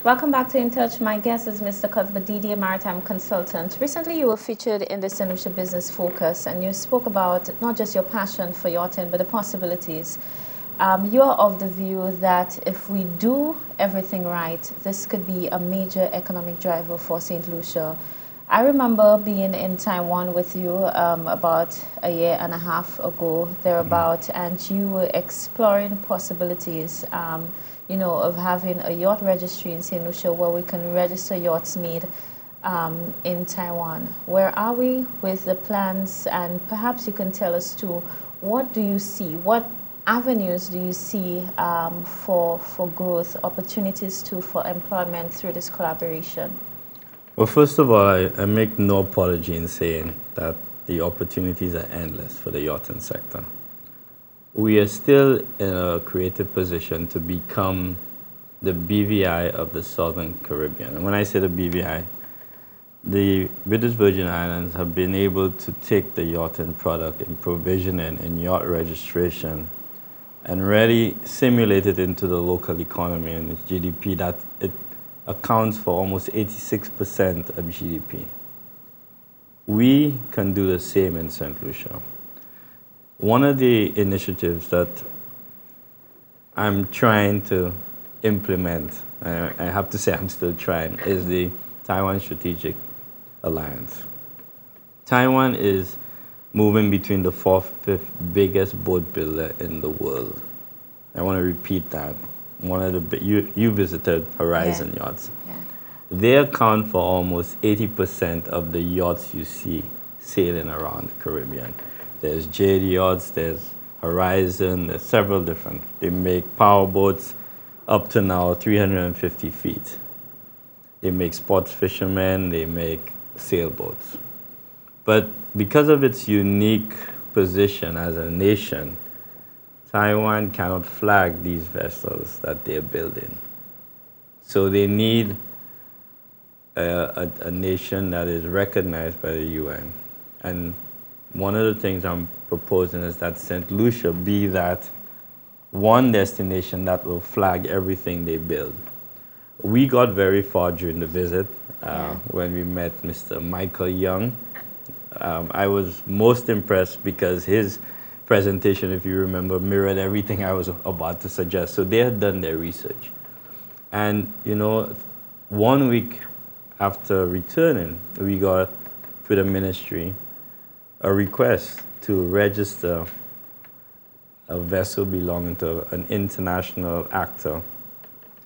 Welcome back to In Touch. My guest is Mr. Cuthbert, Didier, maritime consultant. Recently, you were featured in the St. Lucia Business Focus, and you spoke about not just your passion for yachting, but the possibilities. You're of the view that if we do everything right, this could be a major economic driver for St. Lucia. I remember being in Taiwan with you about a year and a half ago, thereabout, and you were exploring possibilities, of having a yacht registry in St. Lucia where we can register yachts made in Taiwan. Where are we with the plans? And perhaps you can tell us too, what do you see? What avenues do you see for growth, opportunities too for employment through this collaboration? Well, first of all, I make no apology in saying that the opportunities are endless for the yachting sector. We are still in a creative position to become the BVI of the Southern Caribbean. And when I say the BVI, the British Virgin Islands have been able to take the yachting product in provisioning and yacht registration and really simulate it into the local economy and its GDP that it accounts for almost 86% of GDP. We can do the same in St. Lucia. One of the initiatives that I'm trying to implement, I have to say I'm still trying, is the Taiwan Strategic Alliance. Taiwan is moving between the fourth, fifth biggest boat builder in the world. I want to repeat that. One of the you visited Horizon Yachts. Yeah. They account for almost 80% of the yachts you see sailing around the Caribbean. There's Jade Yachts, there's Horizon, there's several different. They make power boats up to now 350 feet. They make sports fishermen, they make sailboats. But because of its unique position as a nation, Taiwan cannot flag these vessels that they're building. So they need a nation that is recognized by the UN. And one of the things I'm proposing is that St. Lucia be that one destination that will flag everything they build. We got very far during the visit when we met Mr. Michael Young. I was most impressed because his presentation, if you remember, mirrored everything I was about to suggest. So they had done their research. And, 1 week after returning, we got to the ministry a request to register a vessel belonging to an international actor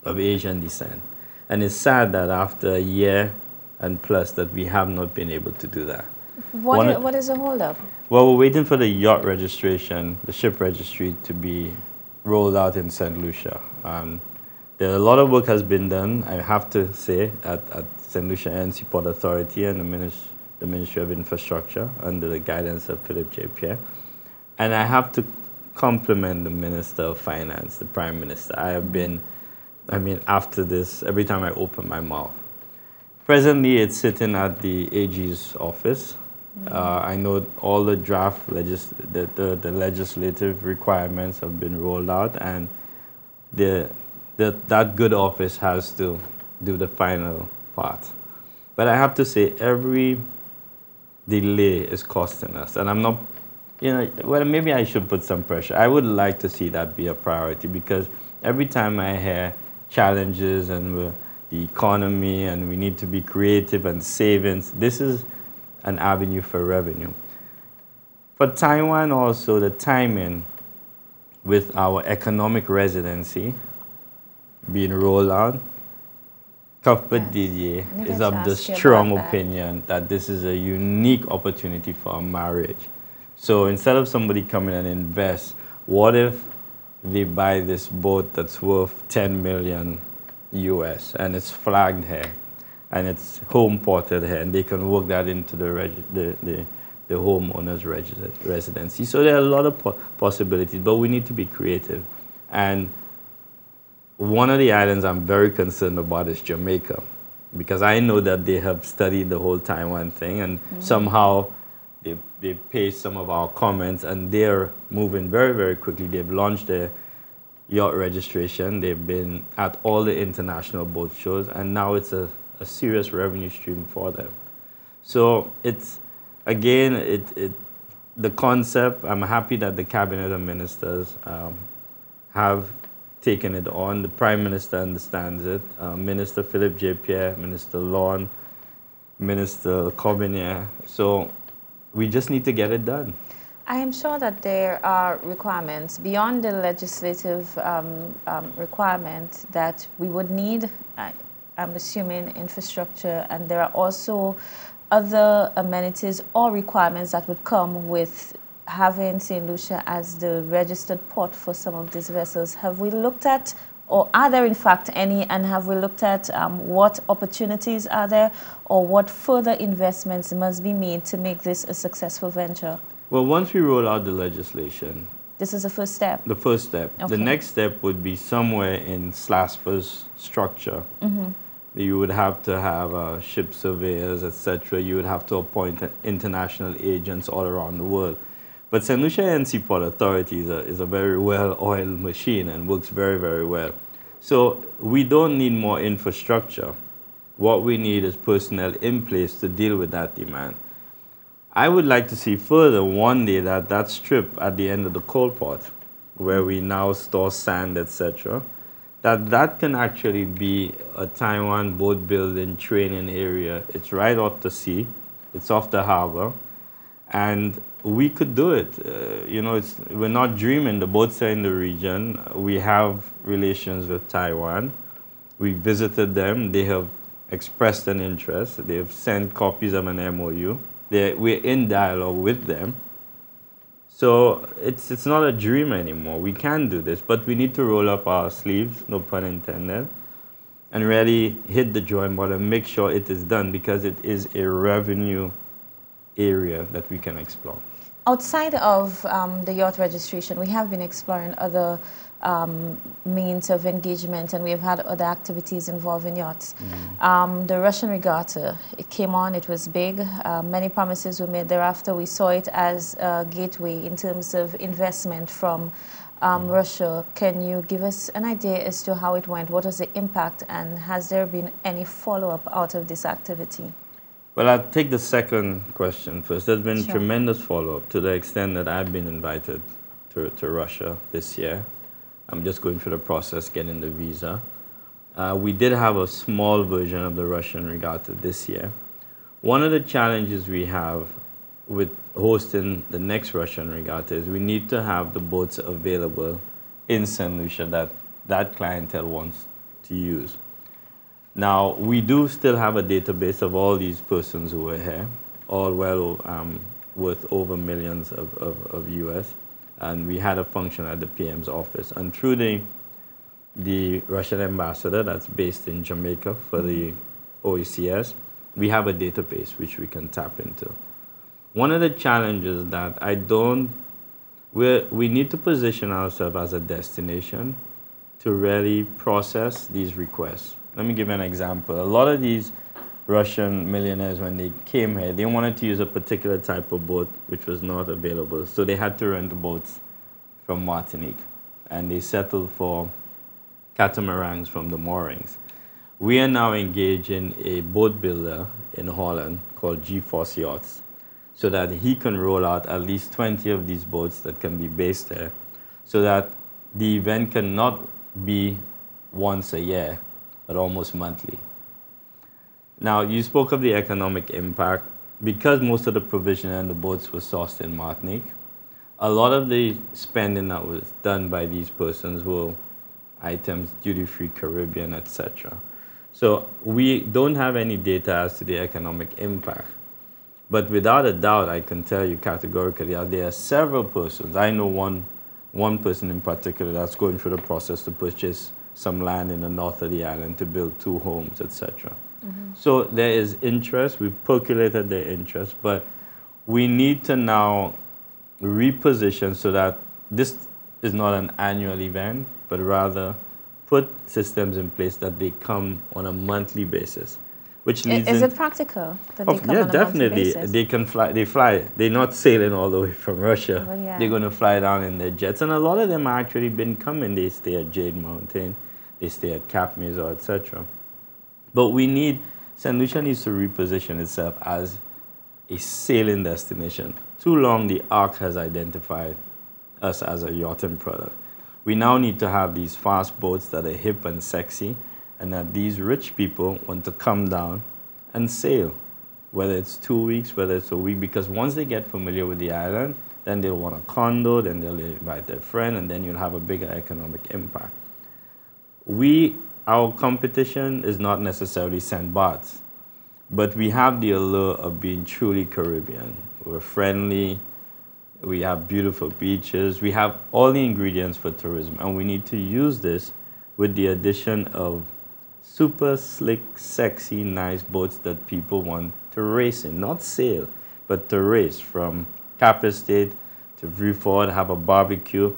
of Asian descent. And it's sad that after a year and plus that we have not been able to do that. What is the holdup? Well, we're waiting for the yacht registration, the ship registry to be rolled out in St. Lucia. There a lot of work has been done, I have to say, at St. Lucia NC Port Authority and the Ministry of Infrastructure under the guidance of Philip J. Pierre. And I have to compliment the Minister of Finance, the Prime Minister. After this, every time I open my mouth. Presently, it's sitting at the AG's office. I know all the draft, the legislative requirements have been rolled out, and that good office has to do the final part. But I have to say, every delay is costing us. And I'm not, maybe I should put some pressure. I would like to see that be a priority because every time I hear challenges and the economy and we need to be creative and savings, this is an avenue for revenue. For Taiwan also, the timing with our economic residency being rolled out, Cuthbert Didier is of the strong opinion that this is a unique opportunity for a marriage. So instead of somebody coming and invest, what if they buy this boat that's worth 10 million US and it's flagged here and it's home ported here and they can work that into the homeowner's residency. So there are a lot of possibilities, but we need to be creative. And one of the islands I'm very concerned about is Jamaica, because I know that they have studied the whole Taiwan thing, and somehow they paste some of our comments, and they're moving very, very quickly. They've launched their yacht registration. They've been at all the international boat shows, and now it's a serious revenue stream for them. So it's, again, the concept, I'm happy that the cabinet of ministers have taken it on. The Prime Minister understands it. Minister Philip J. Pierre, Minister Lawn, Minister Corbinier. So we just need to get it done. I am sure that there are requirements beyond the legislative requirement that we would need, I'm assuming, infrastructure, and there are also other amenities or requirements that would come with having St. Lucia as the registered port for some of these vessels. Have we looked at, or are there in fact any, and have we looked at what opportunities are there, or what further investments must be made to make this a successful venture? Well, once we roll out the legislation, this is the first step. The first step. Okay. The next step would be somewhere in SLASPA's structure. Mm-hmm. You would have to have ship surveyors, etc. You would have to appoint international agents all around the world. But St. Lucia NC Port Authority is a very well-oiled machine and works very, very well. So we don't need more infrastructure. What we need is personnel in place to deal with that demand. I would like to see further one day that strip at the end of the coal port, where we now store sand, etc., that can actually be a Taiwan boat building training area. It's right off the sea. It's off the harbor. And we could do it. We're not dreaming. The boats are in the region. We have relations with Taiwan. We visited them. They have expressed an interest. They have sent copies of an MOU. We're in dialogue with them. So it's not a dream anymore. We can do this, but we need to roll up our sleeves, no pun intended, and really hit the drawing board and make sure it is done, because it is a revenue area that we can explore. Outside of the yacht registration, we have been exploring other means of engagement, and we have had other activities involving yachts. Mm-hmm. The Russian regatta, it came on, it was big. Many promises were made thereafter. We saw it as a gateway in terms of investment from Russia. Can you give us an idea as to how it went? What was the impact, and has there been any follow-up out of this activity? Well, I'll take the second question first. There's been tremendous follow-up to the extent that I've been invited to Russia this year. I'm just going through the process, getting the visa. We did have a small version of the Russian regatta this year. One of the challenges we have with hosting the next Russian regatta is we need to have the boats available in St. Lucia that clientele wants to use. Now, we do still have a database of all these persons who were here, all worth over millions of US. And we had a function at the PM's office. And through the Russian ambassador that's based in Jamaica for the OECS, we have a database which we can tap into. One of the challenges that we need to position ourselves as a destination to really process these requests. Let me give you an example. A lot of these Russian millionaires, when they came here, they wanted to use a particular type of boat which was not available. So they had to rent boats from Martinique, and they settled for catamarans from the moorings. We are now engaging a boat builder in Holland called G-Force Yachts, so that he can roll out at least 20 of these boats that can be based there, so that the event can not be once a year, but almost monthly. Now, you spoke of the economic impact. Because most of the provision and the boats were sourced in Martinique, a lot of the spending that was done by these persons were items duty-free Caribbean, etc. So we don't have any data as to the economic impact. But without a doubt, I can tell you categorically that there are several persons. I know one person in particular that's going through the process to purchase some land in the north of the island to build 2 homes, etc. Mm-hmm. So there is interest. We've percolated the interest, but we need to now reposition so that this is not an annual event, but rather put systems in place that they come on a monthly basis. which leads Is in. it practical that they come Yeah, on a monthly definitely. basis? They can fly. They fly. They're not sailing all the way from Russia. Well, yeah. They're going to fly down in their jets, and a lot of them actually been coming. They stay at Jade Mountain, they stay at Cap Mesa, etc. But St. Lucia needs to reposition itself as a sailing destination. Too long, the Ark has identified us as a yachting product. We now need to have these fast boats that are hip and sexy, and that these rich people want to come down and sail, whether it's 2 weeks, whether it's a week, because once they get familiar with the island, then they'll want a condo, then they'll invite their friend, and then you'll have a bigger economic impact. Our competition is not necessarily St. Bart's, but we have the allure of being truly Caribbean. We're friendly, we have beautiful beaches, we have all the ingredients for tourism, and we need to use this with the addition of super slick, sexy, nice boats that people want to race in, not sail, but to race from Cap Estate to Vieux-Fort, have a barbecue,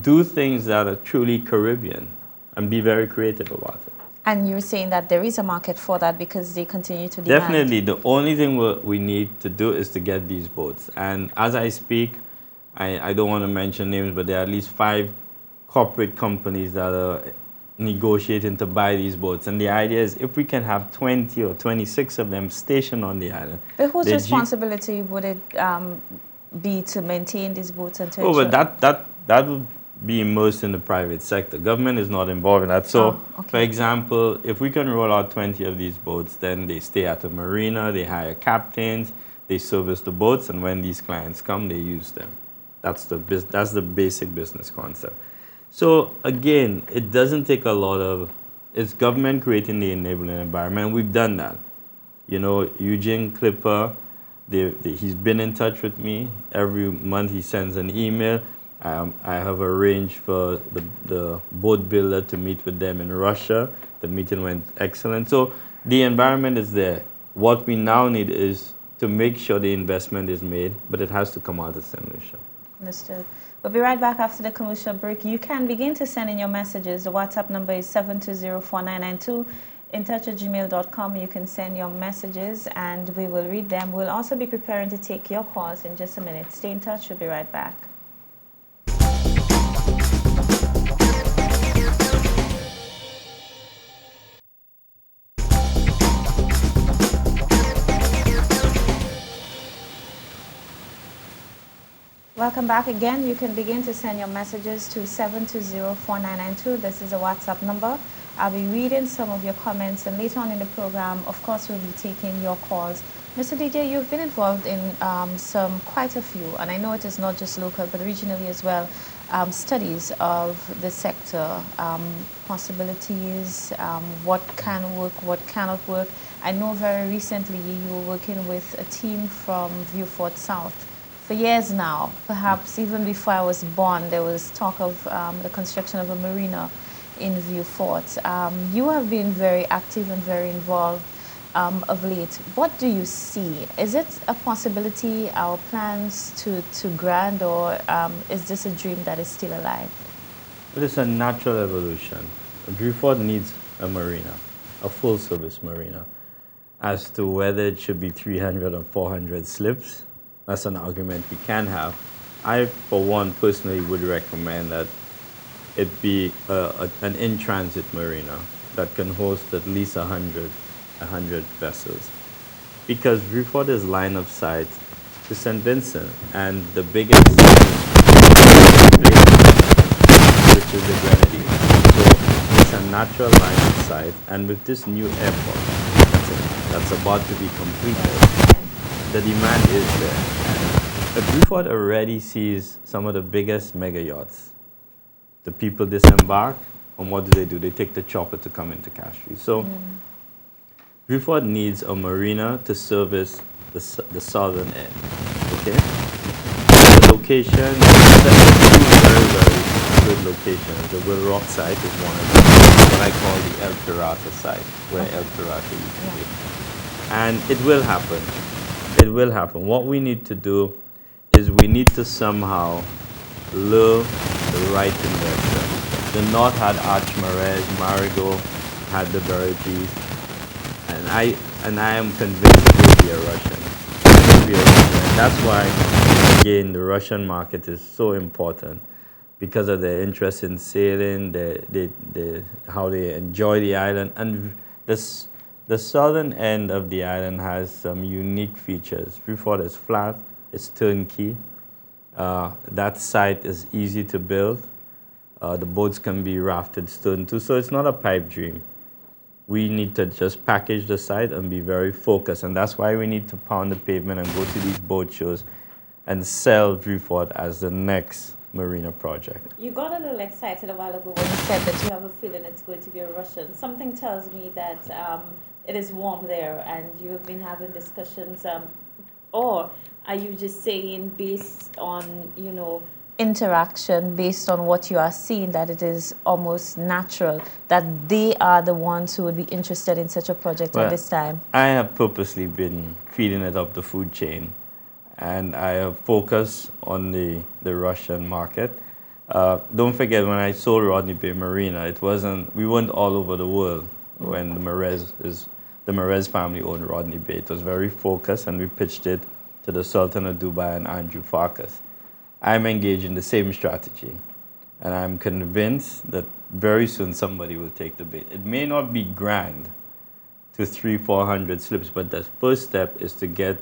do things that are truly Caribbean and be very creative about it. And you're saying that there is a market for that because they continue to demand? Definitely. The only thing we need to do is to get these boats. And as I speak, I don't want to mention names, but there are at least 5 corporate companies that are negotiating to buy these boats. And the idea is if we can have 20 or 26 of them stationed on the island. But whose responsibility would it be to maintain these boats and to ensure? But that would be immersed in the private sector. Government is not involved in that. So, for example, if we can roll out 20 of these boats, then they stay at a marina, they hire captains, they service the boats, and when these clients come, they use them. That's the basic business concept. So, again, it doesn't take a lot of... It's government creating the enabling environment, and we've done that. Eugene Clipper, he's been in touch with me. Every month he sends an email. I have arranged for the boat builder to meet with them in Russia. The meeting went excellent. So the environment is there. What we now need is to make sure the investment is made, but it has to come out of St. Lucia. Understood. We'll be right back after the commercial break. You can begin to send in your messages. The WhatsApp number is 7204992. intouch@gmail.com. You can send your messages and we will read them. We'll also be preparing to take your calls in just a minute. Stay in touch. We'll be right back. Welcome back again. You can begin to send your messages to 7204992. This is a WhatsApp number. I'll be reading some of your comments, and later on in the program, of course, we'll be taking your calls. Mr. Didier, you've been involved in quite a few, and I know it is not just local, but regionally as well, studies of the sector, possibilities, what can work, what cannot work. I know very recently you were working with a team from Vieux-Fort South. For years now, perhaps even before I was born, there was talk of the construction of a marina in Vieux-Fort. You have been very active and very involved of late. What do you see? Is it a possibility, our plans to grant, or is this a dream that is still alive? It is a natural evolution. Vieux-Fort needs a marina, a full-service marina. As to whether it should be 300 or 400 slips, that's an argument we can have. I, for one, personally would recommend that it be an in-transit marina that can host at least 100 vessels. Because Vieux-Fort is line of sight to St. Vincent, and the biggest which is the Grenadine. So it's a natural line of sight, and with this new airport that's about to be completed, the demand is there. But Vieux-Fort already sees some of the biggest mega yachts. The people disembark, and what do? They take the chopper to come into Castries. So Vieux-Fort needs a marina to service the southern end. Okay? The location, there are two very, very good locations. The Will Rock site is one of them, what I call the El Pirata site, where El Pirata used to be. And it will happen. It will happen. What we need to do is we need to somehow lure the right investor. The North had Archmarez, Marigot had the Verities, and and I am convinced it will be a Russian. It will be a Russian. And that's why, again, the Russian market is so important because of their interest in sailing, how they enjoy the island. And this, the southern end of the island has some unique features. Freeport is flat, it's turnkey. That site is easy to build. The boats can be rafted stone too, so it's not a pipe dream. We need to just package the site and be very focused, and that's why we need to pound the pavement and go to these boat shows and sell Freeport as the next marina project. You got a little excited a while ago when you said that you have a feeling it's going to be a Russian. Something tells me that it is warm there, and you have been having discussions. Or are you just saying based on, interaction, based on what you are seeing, that it is almost natural that they are the ones who would be interested in such a project at this time? I have purposely been feeding it up the food chain, and I have focused on the Russian market. Don't forget, when I sold Rodney Bay Marina, we weren't all over the world when the Merez family owned Rodney Bay. It was very focused, and we pitched it to the Sultan of Dubai and Andrew Farkas. I'm engaged in the same strategy, and I'm convinced that very soon somebody will take the bait. It may not be grand to 300-400 slips, but the first step is to get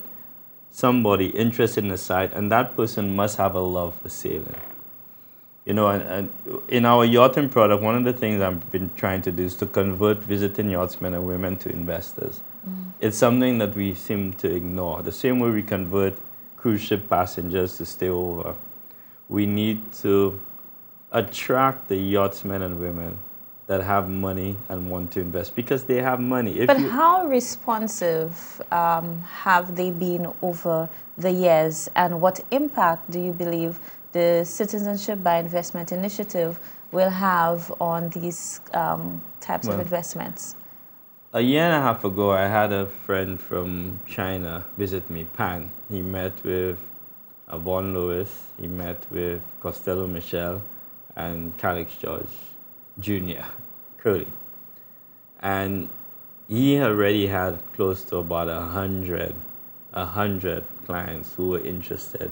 somebody interested in the site, and that person must have a love for sailing. And in our yachting product, one of the things I've been trying to do is to convert visiting yachtsmen and women to investors. It's something that we seem to ignore. The same way we convert cruise ship passengers to stay over, we need to attract the yachtsmen and women that have money and want to invest because they have money. But how responsive have they been over the years, and what impact do you believe the Citizenship by Investment initiative will have on these types of investments? A year and a half ago, I had a friend from China visit me, Pan. He met with Avon Lewis, he met with Costello Michel and Calix George Jr., Curly. And he already had close to about 100 clients who were interested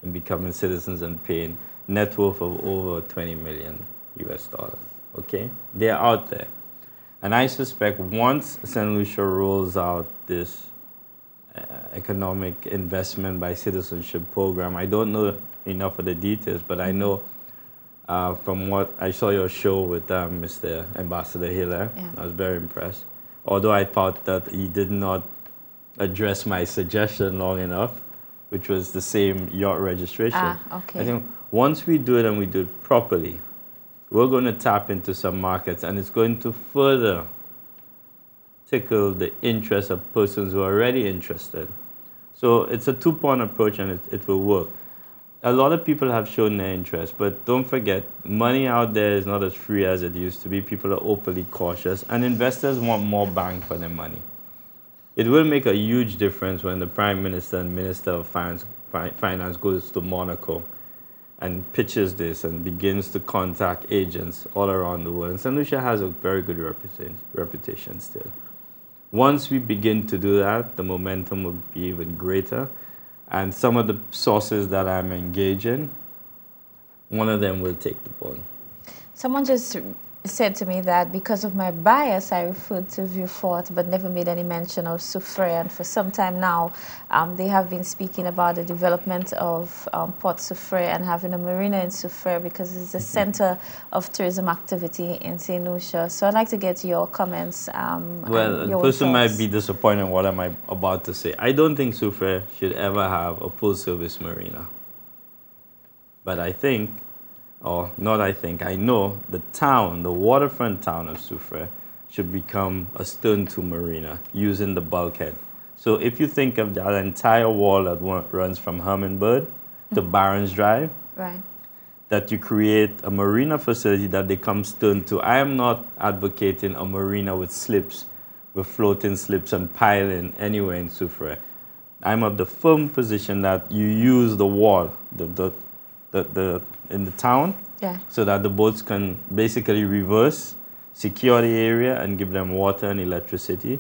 in becoming citizens and paying net worth of over 20 million US dollars, okay? They're out there. And I suspect once St. Lucia rolls out this economic investment by citizenship program, I don't know enough of the details, but I know from what I saw your show with Mr. Ambassador Hiller, I was very impressed. Although I thought that he did not address my suggestion long enough, which was the same yacht registration. Okay. I think once we do it and we do it properly, we're going to tap into some markets, and it's going to further tickle the interest of persons who are already interested. So it's a two-pronged approach, and it will work. A lot of people have shown their interest, but don't forget, money out there is not as free as it used to be. People are openly cautious, and investors want more bang for their money. It will make a huge difference when the Prime Minister and Minister of Finance goes to Monaco and pitches this and begins to contact agents all around the world. And St. Lucia has a very good reputation still. Once we begin to do that, the momentum will be even greater. And some of the sources that I'm engaged in, one of them will take the ball. Someone just said to me that because of my bias, I referred to Vieux-Fort but never made any mention of Soufrière. And for some time now, they have been speaking about the development of Port Soufrière and having a marina in Soufrière because it's the center of tourism activity in St. Lucia. So I'd like to get your comments. Well, the person might be disappointed in what I'm about to say. I don't think Soufrière should ever have a full-service marina. But I think, I know the town, the waterfront town of Soufrière should become a stern-to marina using the bulkhead. So if you think of that entire wall that runs from Hummingbird to Barron's Drive, that you create a marina facility that becomes stern-to. I am not advocating a marina with slips, with floating slips and piling anywhere in Soufrière. I'm of the firm position that you use the wall, in the town, so that the boats can basically reverse, secure the area, and give them water and electricity.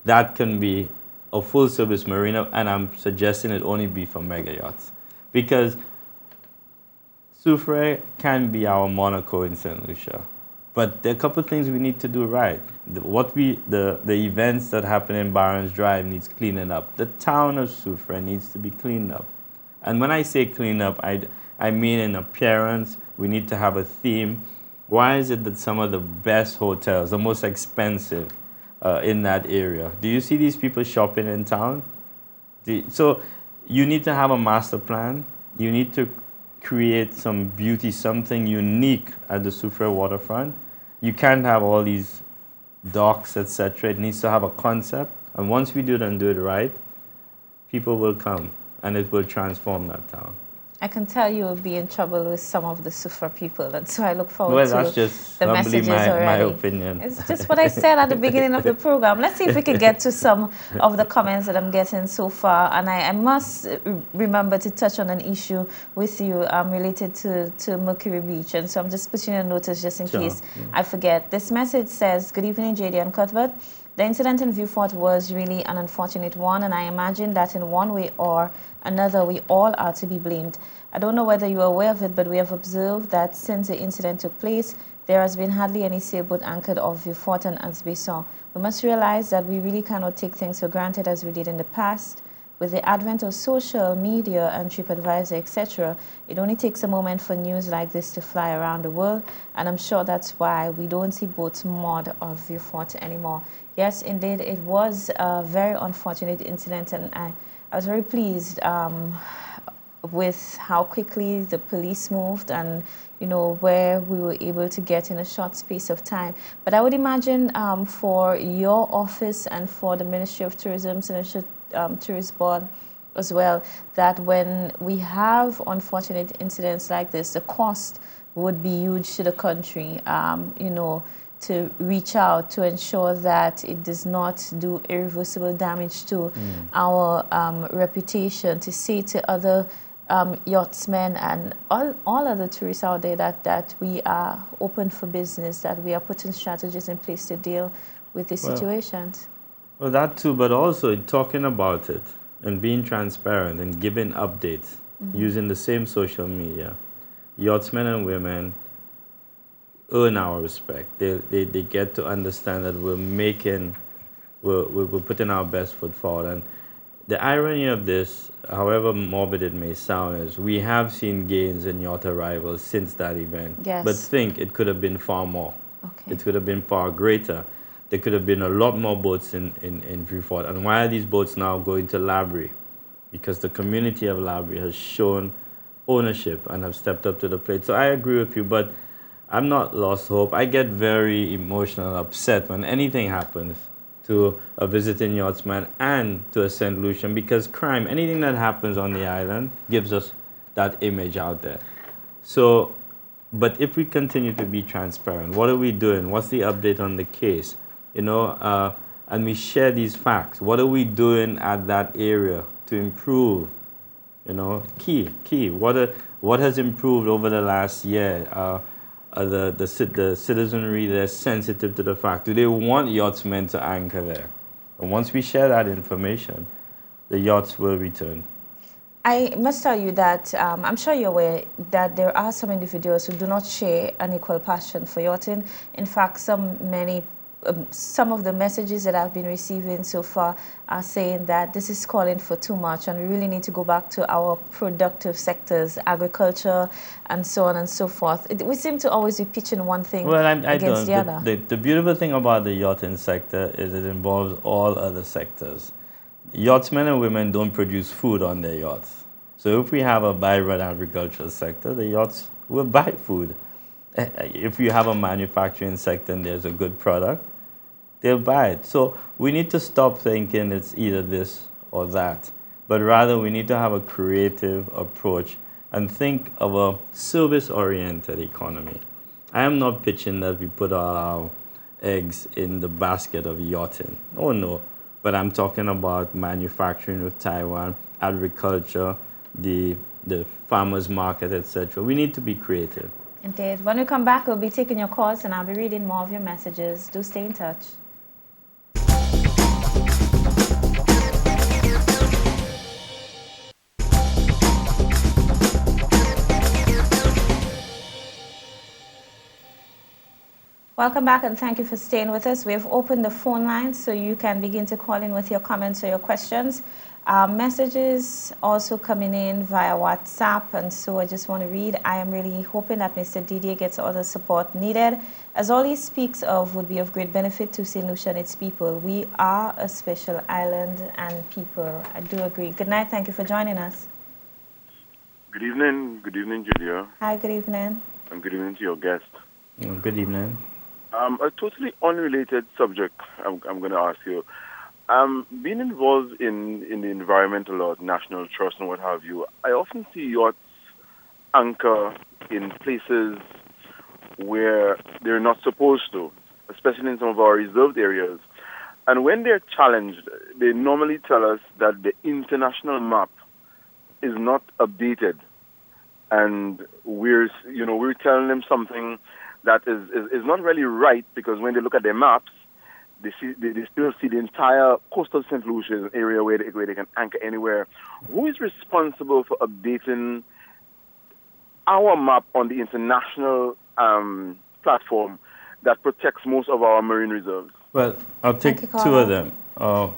that can be a full-service marina, and I'm suggesting it only be for mega yachts. Because Soufrière can be our Monaco in St. Lucia. But there are a couple of things we need to do right. The events that happen in Barons Drive needs cleaning up. The town of Soufrière needs to be cleaned up. And when I say clean up, I mean in appearance. We need to have a theme. Why is it that some of the best hotels, the most expensive in that area, do you see these people shopping in town? So you need to have a master plan. You need to create some beauty, something unique at the Soufrière waterfront. You can't have all these docks, etc. It needs to have a concept. And once we do it and do it right, people will come and it will transform that town. I can tell you will be in trouble with some of the Soufrière people, and so I look forward Well, to that's just the humbly messages my already. opinion. It's just what I said at the beginning of the program. Let's see if we can get to some of the comments that I'm getting so far. And I must remember to touch on an issue with you related to Mercury Beach. And so I'm just putting a notice just in case I forget. This message says, "Good evening, JD and Cuthbert. The incident in Vieux-Fort was really an unfortunate one, and I imagine that in one way or another, we all are to be blamed. I don't know whether you are aware of it, but we have observed that since the incident took place, there has been hardly any sailboat anchored off Vieux-Fort and Ansbesson. We must realize that we really cannot take things for granted as we did in the past. With the advent of social media and TripAdvisor, etc., it only takes a moment for news like this to fly around the world, and I'm sure that's why we don't see boats moored off Vieux-Fort anymore." Yes, indeed, it was a very unfortunate incident, and I was very pleased with how quickly the police moved and, you know, where we were able to get in a short space of time. But I would imagine for your office and for the Ministry of Tourism, Tourist Board as well, that when we have unfortunate incidents like this, the cost would be huge to the country, you know, to reach out to ensure that it does not do irreversible damage to our reputation, to say to other yachtsmen and all other tourists out there that we are open for business, that we are putting strategies in place to deal with these situations. Well, that too, but also talking about it and being transparent and giving updates using the same social media. Yachtsmen and women earn our respect. They get to understand that we're putting our best foot forward. And the irony of this, however morbid it may sound, is we have seen gains in yacht arrivals since that event. Yes. But think it could have been far more. Okay. It could have been far greater. There could have been a lot more boats in Vieux-Fort. And why are these boats now going to Labrie? Because the community of Labrie has shown ownership and have stepped up to the plate. So I agree with you, but I'm not lost hope. I get very emotional and upset when anything happens to a visiting yachtsman and to a St. Lucian, because crime, anything that happens on the island gives us that image out there. So, but if we continue to be transparent, what are we doing? What's the update on the case? You know, and we share these facts. What are we doing at that area to improve? You know, key. What has improved over the last year? The citizenry, they're sensitive to the fact. Do they want yachtsmen to anchor there? And once we share that information, the yachts will return. I must tell you that I'm sure you're aware that there are some individuals who do not share an equal passion for yachting. In fact, some of the messages that I've been receiving so far are saying that this is calling for too much and we really need to go back to our productive sectors, agriculture, and so on and so forth. We seem to always be pitching one thing against the other. The beautiful thing about the yachting sector is it involves all other sectors. Yachtsmen and women don't produce food on their yachts. So if we have a vibrant agricultural sector, the yachts will buy food. If you have a manufacturing sector and there's a good product, they'll buy it. So we need to stop thinking it's either this or that, but rather we need to have a creative approach and think of a service-oriented economy. I am not pitching that we put all our eggs in the basket of yachting. Oh no, but I'm talking about manufacturing with Taiwan, agriculture, the farmers market, etc. We need to be creative. Indeed. When we come back, we'll be taking your calls and I'll be reading more of your messages. Do stay in touch. Welcome back and thank you for staying with us. We've opened the phone lines so you can begin to call in with your comments or your questions. Messages also coming in via WhatsApp, and so I just want to read. I am really hoping that Mr. Didier gets all the support needed, as all he speaks of would be of great benefit to St. Lucia and its people. We are a special island and people. I do agree. Good night. Thank you for joining us. Good evening. Good evening, Julia. Hi, good evening. And good evening to your guest. Good evening. A totally unrelated subject I'm going to ask you. Being involved in the environmental or national trust and what have you, I often see yachts anchor in places where they're not supposed to, especially in some of our reserved areas. And when they're challenged, they normally tell us that the international map is not updated. And we're telling them something that is not really right, because when they look at their maps, they still see the entire coastal St. Lucia area where they can anchor anywhere. Who is responsible for updating our map on the international platform that protects most of our marine reserves? Well, I'll take two of them.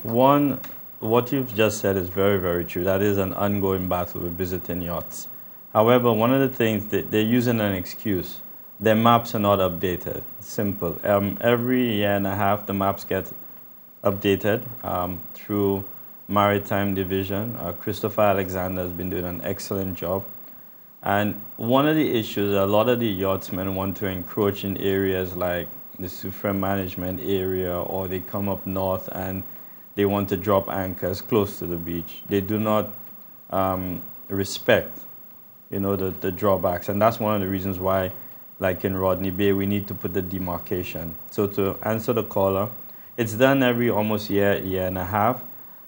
One, what you've just said is very, very true. That is an ongoing battle with visiting yachts. However, one of the things that they're using an excuse. Their maps are not updated. Simple. Every year and a half, the maps get updated through Maritime Division. Christopher Alexander has been doing an excellent job. And one of the issues, a lot of the yachtsmen want to encroach in areas like the Supreme Management area, or they come up north and they want to drop anchors close to the beach. They do not respect, the drawbacks. And that's one of the reasons why, like in Rodney Bay, we need to put the demarcation. So to answer the caller, it's done every almost year and a half.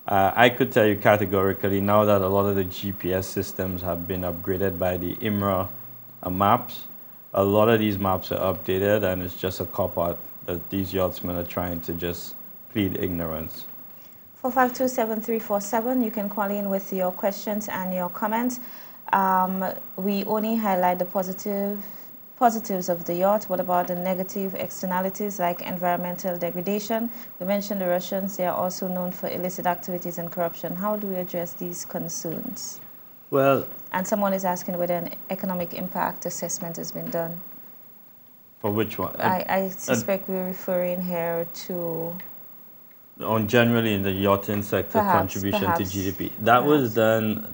I could tell you categorically now that a lot of the GPS systems have been upgraded by the IMRA maps. A lot of these maps are updated, and it's just a cop-out that these yachtsmen are trying to just plead ignorance. 452-7347, you can call in with your questions and your comments. We only highlight the positives of the yacht. What about the negative externalities like environmental degradation? We mentioned the Russians. They are also known for illicit activities and corruption. How do we address these concerns? Well, and someone is asking whether an economic impact assessment has been done. For which one? I suspect we're referring here to... On generally in the yachting sector, contribution to GDP. That was done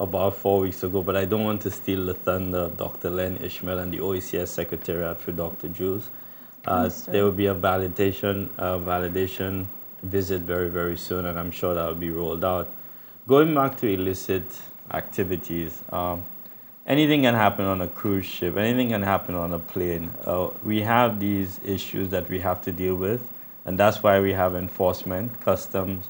about 4 weeks ago, but I don't want to steal the thunder of Dr. Len Ishmael and the OECS Secretariat through Dr. Jules. There will be a validation visit very, very soon, and I'm sure that will be rolled out. Going back to illicit activities, anything can happen on a cruise ship, anything can happen on a plane. We have these issues that we have to deal with, and that's why we have enforcement, customs,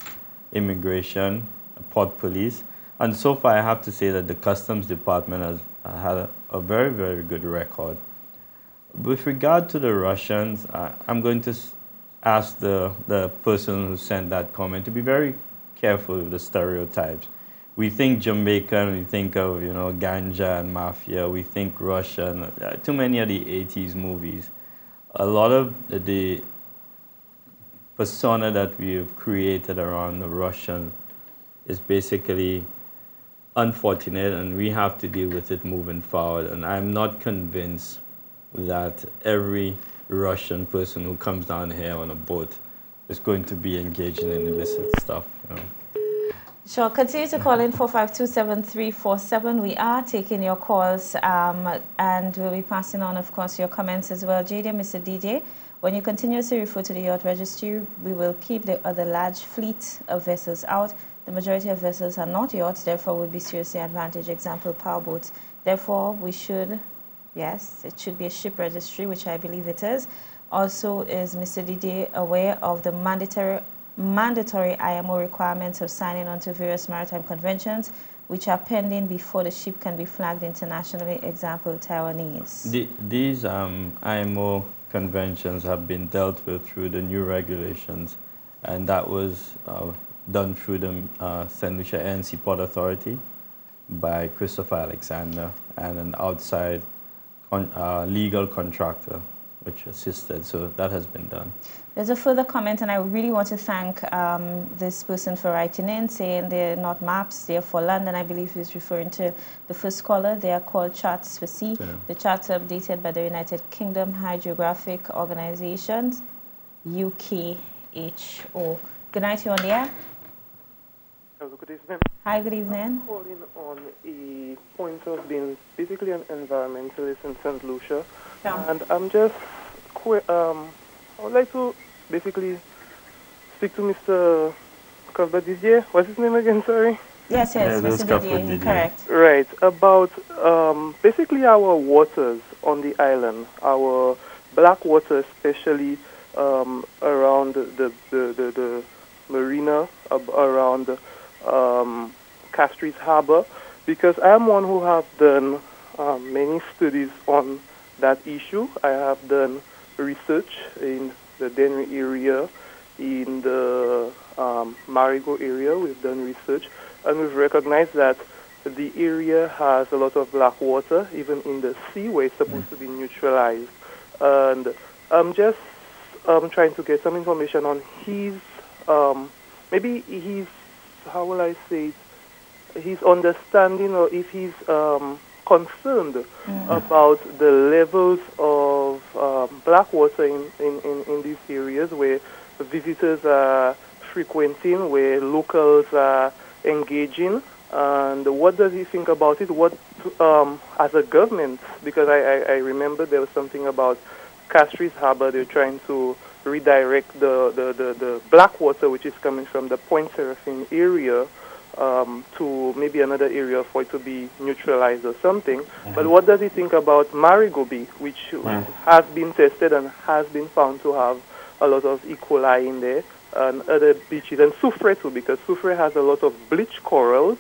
immigration, port police. And so far, I have to say that the Customs Department has had a very, very good record. With regard to the Russians, I'm going to ask the person who sent that comment to be very careful with the stereotypes. We think Jamaican, we think of, ganja and mafia, we think Russian, too many of the 80s movies. A lot of the persona that we have created around the Russian is basically unfortunate, and we have to deal with it moving forward. And I'm not convinced that every Russian person who comes down here on a boat is going to be engaging in illicit stuff. Sure. Continue to call in 452-7347. We are taking your calls, and we'll be passing on, of course, your comments as well. JD, Mr. DJ, when you continuously refer to the yacht registry, we will keep the other large fleet of vessels out. The majority of vessels are not yachts, therefore would be seriously advantaged. Example, powerboats. Therefore, we should, yes, it should be a ship registry, which I believe it is. Also, is Mr. Didier aware of the mandatory IMO requirements of signing on to various maritime conventions, which are pending before the ship can be flagged internationally? Example, Taiwanese. These IMO conventions have been dealt with through the new regulations, and that was done through the St. Lucia ANC Port Authority by Christopher Alexander and an outside legal contractor, which assisted. So that has been done. There's a further comment, and I really want to thank this person for writing in, saying they're not maps, they're for London. I believe he's referring to the first caller. They are called charts for sea. Yeah. The charts are updated by the United Kingdom Hydrographic Organizations, UKHO. Good night, you're on the air. Hello, good evening. Hi, good evening. I'm calling on a point of being basically an environmentalist in St. Lucia. Yeah. And I'm just, I would like to basically speak to Mr. Cuthbert Didier. What's his name again, sorry? Yes, Yeah, those Mr. Cuthbert Didier, Didier. correct. Right, about basically our waters on the island, our black water especially around the marina, around Castries Harbor, because I am one who have done many studies on that issue. I have done research in the Denry area, in the Marigo area. We've done research, and we've recognized that the area has a lot of black water, even in the sea where it's supposed to be neutralized. And I'm just trying to get some information on his, maybe his, how will I say it, his understanding, or if he's concerned about the levels of black water in these areas where visitors are frequenting, where locals are engaging, and what does he think about it? What, as a government, because I remember there was something about Castries Harbor, they're trying to redirect the black water which is coming from the Point Seraphine area to maybe another area for it to be neutralized or something. But what does he think about Marigoby, which has been tested and has been found to have a lot of E. coli in there, and other beaches, and Soufrière too, because Soufrière has a lot of bleach corals,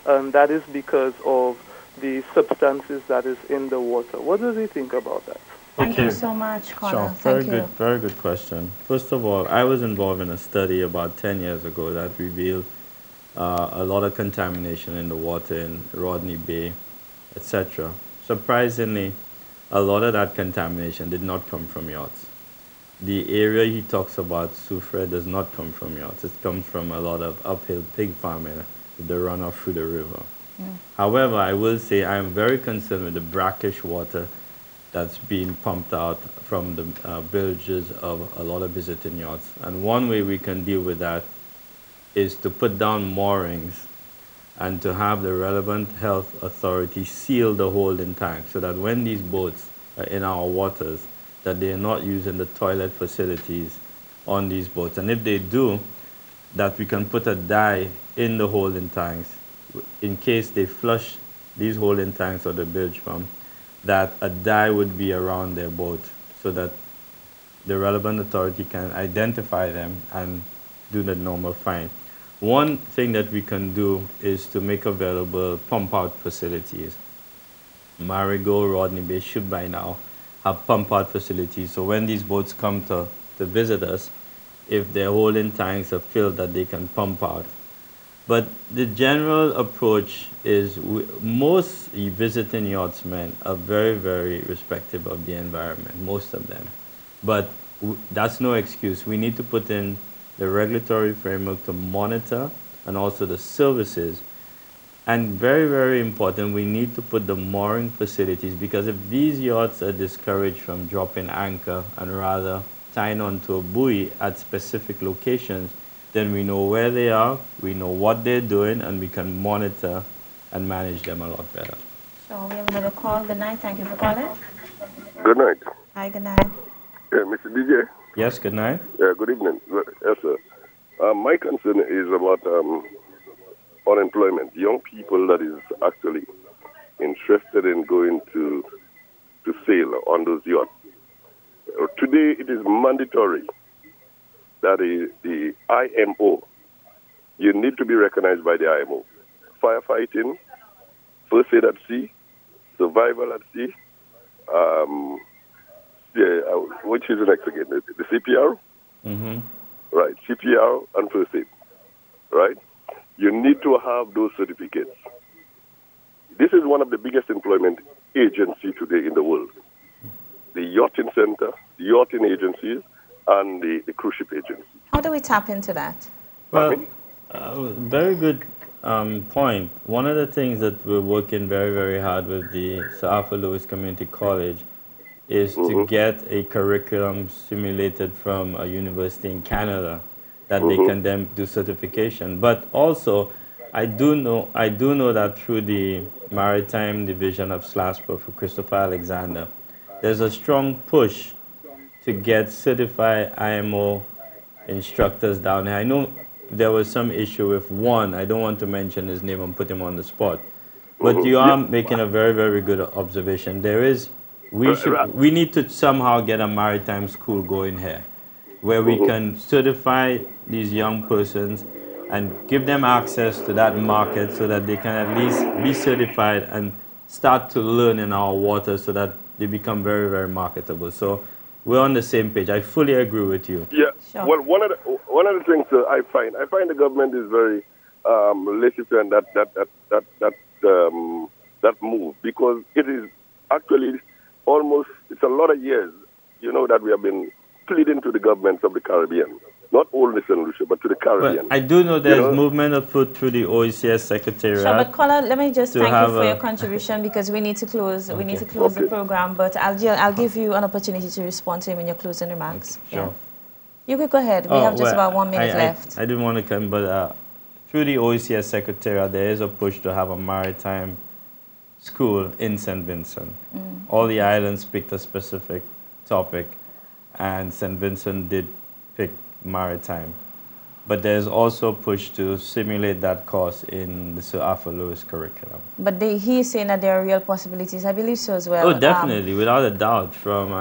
and that is because of the substances that is in the water. What does he think about that? Thank you so much, Connor. Sure. Thank you. Very good question. First of all, I was involved in a study about 10 years ago that revealed a lot of contamination in the water in Rodney Bay, etc. Surprisingly, a lot of that contamination did not come from yachts. The area he talks about, Soufrière, does not come from yachts. It comes from a lot of uphill pig farming, the runoff through the river. However, I will say I am very concerned with the brackish water that's being pumped out from the bilges of a lot of visiting yachts. And one way we can deal with that is to put down moorings and to have the relevant health authority seal the holding tank so that when these boats are in our waters, that they are not using the toilet facilities on these boats. And if they do, that we can put a dye in the holding tanks in case they flush these holding tanks or the bilge pump, that a dye would be around their boat so that the relevant authority can identify them and do the normal fine. One thing that we can do is to make available pump out facilities. Marigo, Rodney Bay should by now have pump out facilities, so when these boats come to visit us, if their holding tanks are filled, that they can pump out. But the general approach is most visiting yachtsmen are very, very respectful of the environment, most of them. But that's no excuse. We need to put in the regulatory framework to monitor and also the services. And very, very important, we need to put the mooring facilities, because if these yachts are discouraged from dropping anchor and rather tying onto a buoy at specific locations, then we know where they are, we know what they're doing, and we can monitor and manage them a lot better. So we have another call. Good night. Thank you for calling. Good night. Hi, good night. Mr. DJ. Yes, good night. Good evening. Yes, sir. My concern is about unemployment. Young people that is actually interested in going to sail on those yachts. Today, it is mandatory that the IMO, you need to be recognized by the IMO. Firefighting, first aid at sea, survival at sea, which is the next again? The CPR? Mm-hmm. Right, CPR and first aid. Right? You need to have those certificates. This is one of the biggest employment agencies today in the world. The yachting center, yachting agencies and the cruise ship agencies. How do we tap into that? Well, very good point. One of the things that we're working very, very hard with the Sir Arthur Lewis Community College is to get a curriculum simulated from a university in Canada that they can then do certification. But also, I do know that through the Maritime Division of SLASPA for Christopher Alexander, there's a strong push to get certified IMO instructors down here. I know there was some issue with one. I don't want to mention his name and put him on the spot. But you are making a very, very good observation. We need to somehow get a maritime school going here where we can certify these young persons and give them access to that market so that they can at least be certified and start to learn in our water so that they become very, very marketable. So we're on the same page. I fully agree with you. Yeah. Sure. Well, one of the things I find the government is very laissez-faire in that move, because it is actually it's a lot of years, that we have been pleading to the governments of the Caribbean, not only St. Lucia, but to the Caribbean. Well, I do know there's movement afoot through the OECS Secretariat. Sure, but Kola, let me just thank you for your contribution, because we need to close. We need to close the program. But I'll give you an opportunity to respond to him in your closing remarks. Okay, sure. Yeah. You could go ahead. We have just about 1 minute left. I didn't want to come, but through the OECS Secretariat, there is a push to have a maritime school in St. Vincent. All the islands picked a specific topic, and St. Vincent did pick maritime. But there's also a push to simulate that course in the Sir Arthur Lewis curriculum. But he's saying that there are real possibilities. I believe so as well. Oh, definitely, without a doubt. From,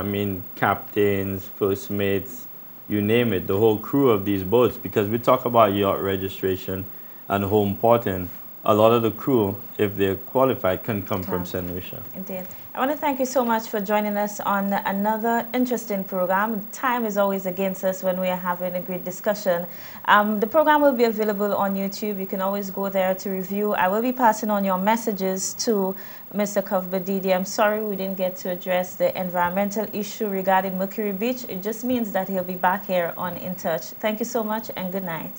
captains, first mates, you name it, the whole crew of these boats. Because we talk about yacht registration and home porting. A lot of the crew, if they're qualified, can come from St. Lucia. Indeed. I want to thank you so much for joining us on another interesting program. Time is always against us when we are having a great discussion. The program will be available on YouTube. You can always go there to review. I will be passing on your messages to Mr. Cuthbert Didier. I'm sorry we didn't get to address the environmental issue regarding Mercury Beach. It just means that he'll be back here on In Touch. Thank you so much and good night.